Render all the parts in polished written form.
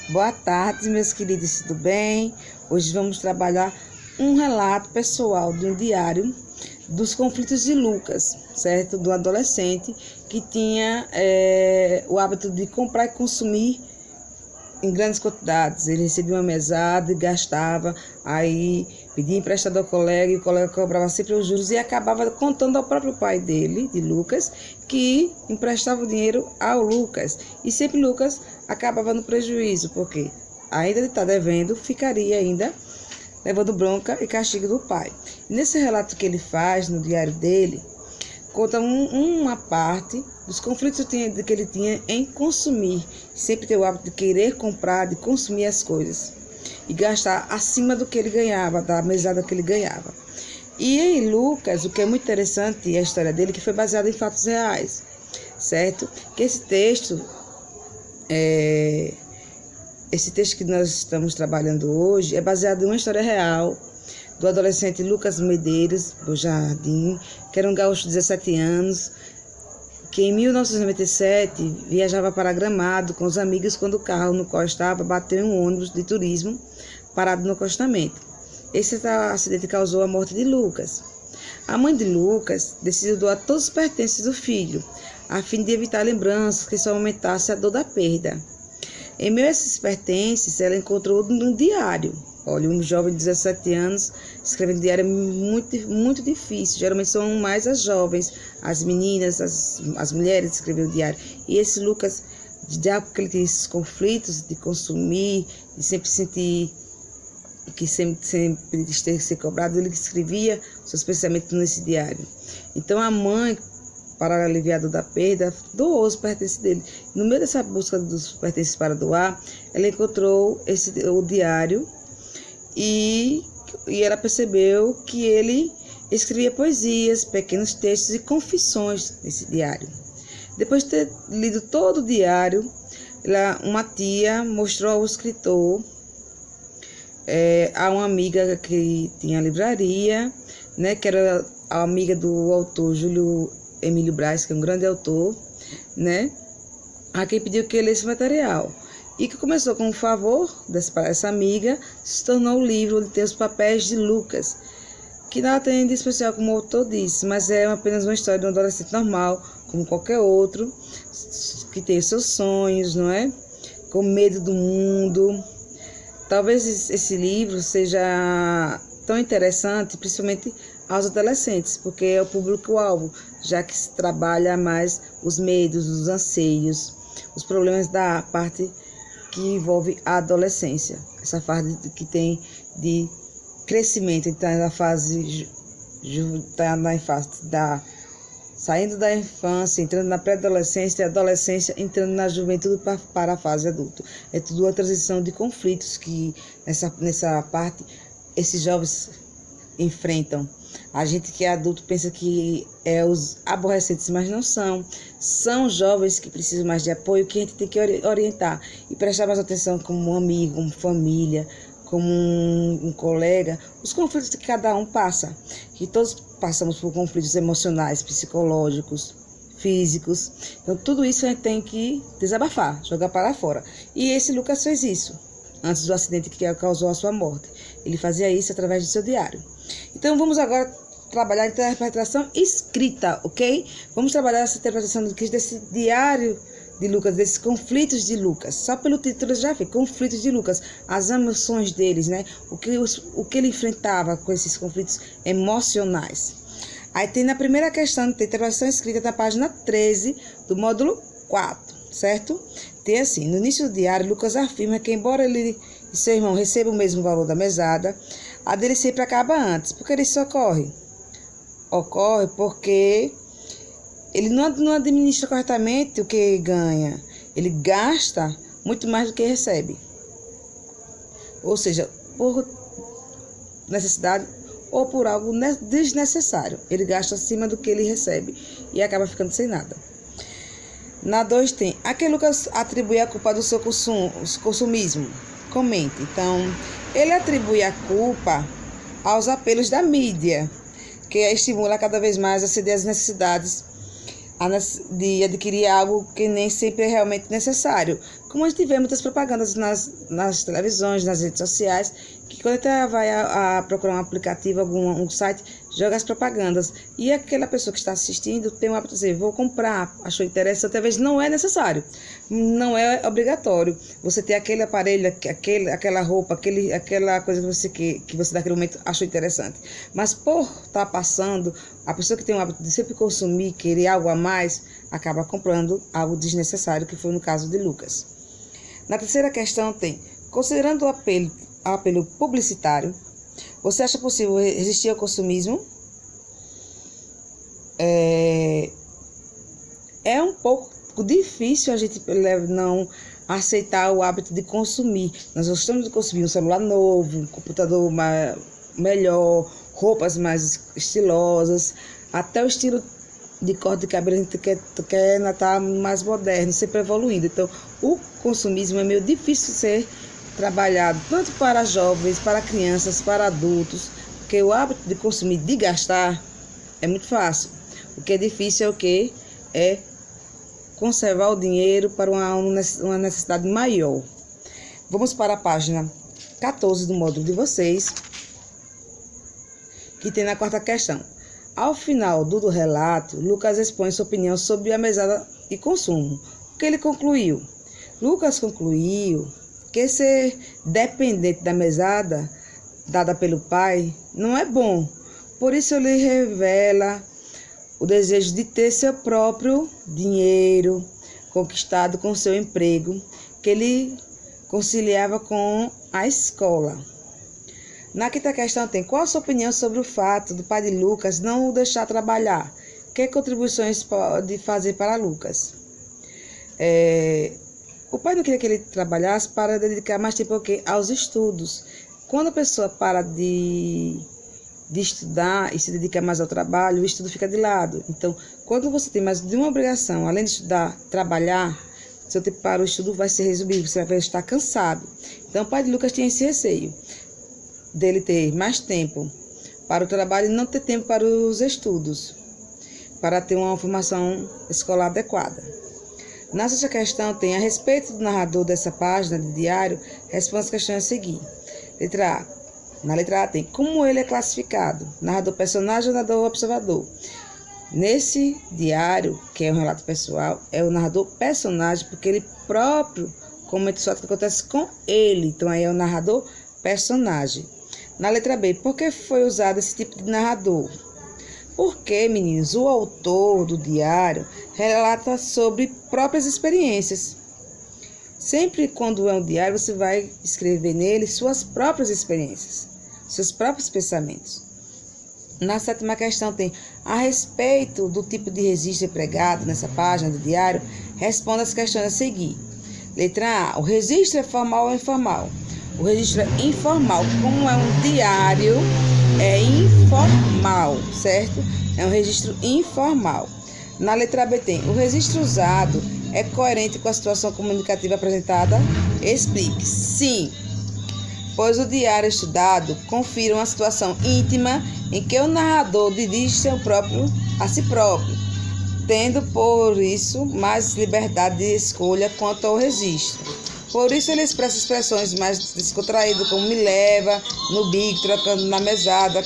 Boa tarde, meus queridos, tudo bem? Hoje vamos trabalhar um relato pessoal de um diário dos conflitos de Lucas, certo? Do adolescente que tinha o hábito de comprar e consumir em grandes quantidades. Ele recebia uma mesada e gastava, aí pedia emprestado ao colega e o colega cobrava sempre os juros e acabava contando ao próprio pai dele, de Lucas, que emprestava o dinheiro ao Lucas. E sempre Lucas acabava no prejuízo, porque ainda de estar devendo, ficaria ainda levando bronca e castigo do pai. Nesse relato que ele faz no diário dele, conta uma parte dos conflitos que ele tinha em consumir, sempre ter o hábito de querer comprar, de consumir as coisas e gastar acima do que ele ganhava, da mesada que ele ganhava. E em Lucas, o que é muito interessante é a história dele, que foi baseada em fatos reais, certo? Que esse texto que nós estamos trabalhando hoje é baseado em uma história real do adolescente Lucas Medeiros do Jardim, que era um gaúcho de 17 anos, que em 1997 viajava para Gramado com os amigos quando o carro no qual estava bateu em um ônibus de turismo parado no acostamento. Esse acidente causou a morte de Lucas. A mãe de Lucas decidiu doar todos os pertences do filho, a fim de evitar lembranças que só aumentasse a dor da perda. Em meio a esses pertences, ela encontrou um diário. Olha, um jovem de 17 anos escrevendo diário é muito difícil. Geralmente são mais as jovens, as meninas, as mulheres escrevendo diário. E esse Lucas, já porque ele tem esses conflitos de consumir, de sempre sentir que sempre ter que ser cobrado, ele escrevia seus pensamentos nesse diário. Então a mãe, para aliviar da perda, doou os pertences dele. No meio dessa busca dos pertences para doar, ela encontrou o diário e ela percebeu que ele escrevia poesias, pequenos textos e confissões nesse diário. Depois de ter lido todo o diário, uma tia mostrou ao escritor a uma amiga que tinha a livraria, né, que era a amiga do autor Júlio Emílio Braz, que é um grande autor, né, a quem pediu que ele lesse material. E que começou com um favor para essa amiga, se tornou o livro onde tem os papéis de Lucas, que nada tem de especial, como o autor disse, mas é apenas uma história de um adolescente normal, como qualquer outro, que tem seus sonhos, não é? Com medo do mundo. Talvez esse livro seja tão interessante, principalmente aos adolescentes, porque é o público-alvo, já que se trabalha mais os medos, os anseios, os problemas da parte que envolve a adolescência, essa fase que tem de crescimento, então na fase saindo da infância, entrando na pré-adolescência e adolescência, entrando na juventude para a fase adulta. É tudo uma transição de conflitos que nessa parte esses jovens enfrentam. A gente que é adulto pensa que é os aborrecentes, mas não são. São jovens que precisam mais de apoio, que a gente tem que orientar e prestar mais atenção como um amigo, como família, como um colega, os conflitos que cada um passa. Que todos passamos por conflitos emocionais, psicológicos, físicos. Então, tudo isso a gente tem que desabafar, jogar para fora. E esse Lucas fez isso antes do acidente que causou a sua morte. Ele fazia isso através do seu diário. Então, vamos agora trabalhar a interpretação escrita, ok? Vamos trabalhar essa interpretação desse diário de Lucas, desses conflitos de Lucas. Só pelo título já vê, conflitos de Lucas, as emoções deles, né? O que ele enfrentava com esses conflitos emocionais. Aí tem na primeira questão, tem interpretação escrita na página 13 do módulo 4, certo? Tem assim, no início do diário, Lucas afirma que embora ele e seu irmão recebam o mesmo valor da mesada, a dele sempre acaba antes. Por que isso ocorre? Ocorre porque ele não administra corretamente o que ganha. Ele gasta muito mais do que recebe. Ou seja, por necessidade ou por algo desnecessário. Ele gasta acima do que ele recebe e acaba ficando sem nada. Na 2 tem, a que Lucas atribui a culpa do seu consumismo? Comente. Então, ele atribui a culpa aos apelos da mídia, que estimula cada vez mais a ceder às necessidades de adquirir algo que nem sempre é realmente necessário. Como a gente vê muitas propagandas nas televisões, nas redes sociais, que quando a gente vai a procurar um aplicativo, um site, joga as propagandas. E aquela pessoa que está assistindo tem o hábito de dizer, vou comprar, achou interessante, talvez não é necessário, não é obrigatório. Você ter aquele aparelho, aquela roupa, aquela coisa que você naquele momento achou interessante. Mas por estar passando, a pessoa que tem o hábito de sempre consumir, querer algo a mais, acaba comprando algo desnecessário, que foi no caso de Lucas. Na terceira questão tem, considerando o apelo publicitário, você acha possível resistir ao consumismo? É um pouco difícil a gente não aceitar o hábito de consumir. Nós gostamos de consumir um celular novo, um computador melhor, roupas mais estilosas, até o estilo de corte de cabelo a gente quer estar mais moderno, sempre evoluindo. Então, o consumismo é meio difícil de ser trabalhado, tanto para jovens, para crianças, para adultos, porque o hábito de consumir, de gastar, é muito fácil. O que é difícil é o quê? É conservar o dinheiro para uma necessidade maior. Vamos para a página 14 do módulo de vocês, que tem na quarta questão. Ao final do relato, Lucas expõe sua opinião sobre a mesada e consumo. O que ele concluiu? Lucas concluiu que ser dependente da mesada dada pelo pai não é bom. Por isso ele revela o desejo de ter seu próprio dinheiro conquistado com seu emprego, que ele conciliava com a escola. Na quinta questão tem, qual a sua opinião sobre o fato do pai de Lucas não o deixar trabalhar? Que contribuições pode fazer para Lucas? O pai não queria que ele trabalhasse para dedicar mais tempo aos estudos. Quando a pessoa para de estudar e se dedica mais ao trabalho, o estudo fica de lado. Então, quando você tem mais de uma obrigação, além de estudar, trabalhar, seu tempo para o estudo vai se resumir, você vai estar cansado. Então, o pai de Lucas tinha esse receio dele ter mais tempo para o trabalho e não ter tempo para os estudos, para ter uma formação escolar adequada. Na sexta questão tem, a respeito do narrador dessa página de diário, responde as questões a seguir. Letra A. Na letra A tem, como ele é classificado? Narrador personagem ou narrador observador? Nesse diário, que é um relato pessoal, é o narrador personagem, porque ele próprio comenta os fatos que acontece com ele. Então aí é o narrador personagem. Na letra B, por que foi usado esse tipo de narrador? Porque, meninos, o autor do diário relata sobre próprias experiências. Sempre quando é um diário, você vai escrever nele suas próprias experiências, seus próprios pensamentos. Na sétima questão tem, a respeito do tipo de registro empregado nessa página do diário, responda as questões a seguir. Letra A, o registro é formal ou informal? O registro é informal. Como é um diário, é informal, certo? É um registro informal. Na letra B tem, o registro usado é coerente com a situação comunicativa apresentada? Explique. Sim, pois o diário estudado confira uma situação íntima em que o narrador dirige a si próprio, tendo por isso mais liberdade de escolha quanto ao registro. Por isso ele expressa expressões mais descontraídas, como me leva, no bico, trocando na mesada,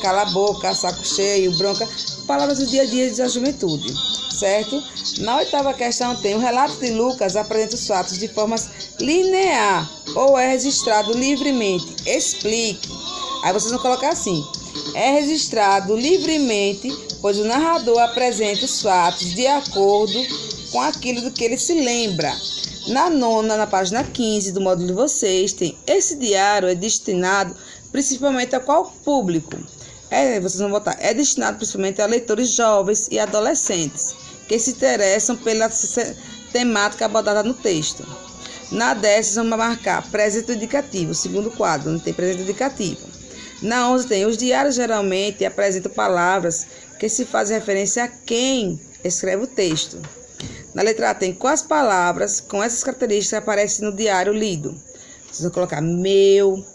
cala a boca, saco cheio, bronca, palavras do dia a dia da juventude, certo? Na oitava questão tem, o relato de Lucas apresenta os fatos de forma linear ou é registrado livremente? Explique. Aí vocês vão colocar assim, é registrado livremente, pois o narrador apresenta os fatos de acordo com aquilo do que ele se lembra. Na página 15 do módulo de vocês, tem, esse diário é destinado principalmente a qual público? Vocês vão botar, é destinado principalmente a leitores jovens e adolescentes, que se interessam pela temática abordada no texto. Na 10, vamos marcar presente indicativo, segundo quadro, não tem presente indicativo. Na 11 tem, os diários geralmente apresentam palavras que se fazem referência a quem escreve o texto. Na letra A tem, quais palavras com essas características aparecem no diário lido? Vocês vão colocar meu,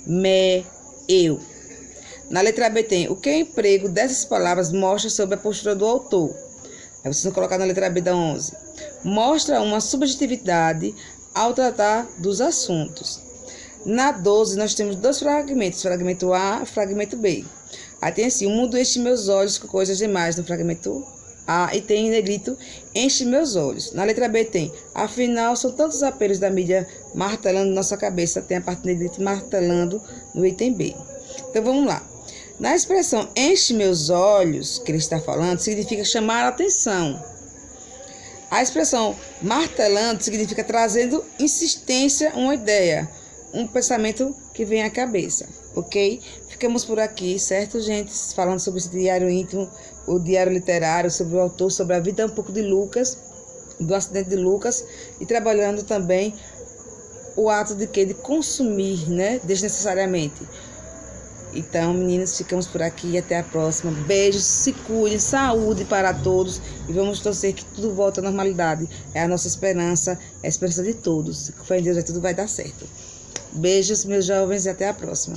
me, eu. Na letra B tem, o que o emprego dessas palavras mostra sobre a postura do autor? Aí vocês vão colocar na letra B da 11. mostra uma subjetividade ao tratar dos assuntos. Na 12, nós temos dois fragmentos, fragmento A e fragmento B. Aí tem assim, o mundo enche meus olhos com coisas demais no fragmento A, e tem em negrito, enche meus olhos. Na letra B tem, afinal, são tantos apelos da mídia martelando nossa cabeça, tem a parte negrito martelando no item B. Então vamos lá. Na expressão enche meus olhos, que ele está falando, significa chamar a atenção. A expressão martelando significa trazendo insistência, uma ideia, um pensamento que vem à cabeça, ok? Ficamos por aqui, certo, gente? Falando sobre esse diário íntimo, o diário literário, sobre o autor, sobre a vida um pouco de Lucas, do acidente de Lucas, e trabalhando também o ato de quê? De consumir, né? Desnecessariamente. Então, meninas, ficamos por aqui. Até a próxima. Beijos, se cuidem, saúde para todos. E vamos torcer que tudo volte à normalidade. É a nossa esperança, é a esperança de todos. Com fé em Deus, tudo vai dar certo. Beijos, meus jovens, e até a próxima.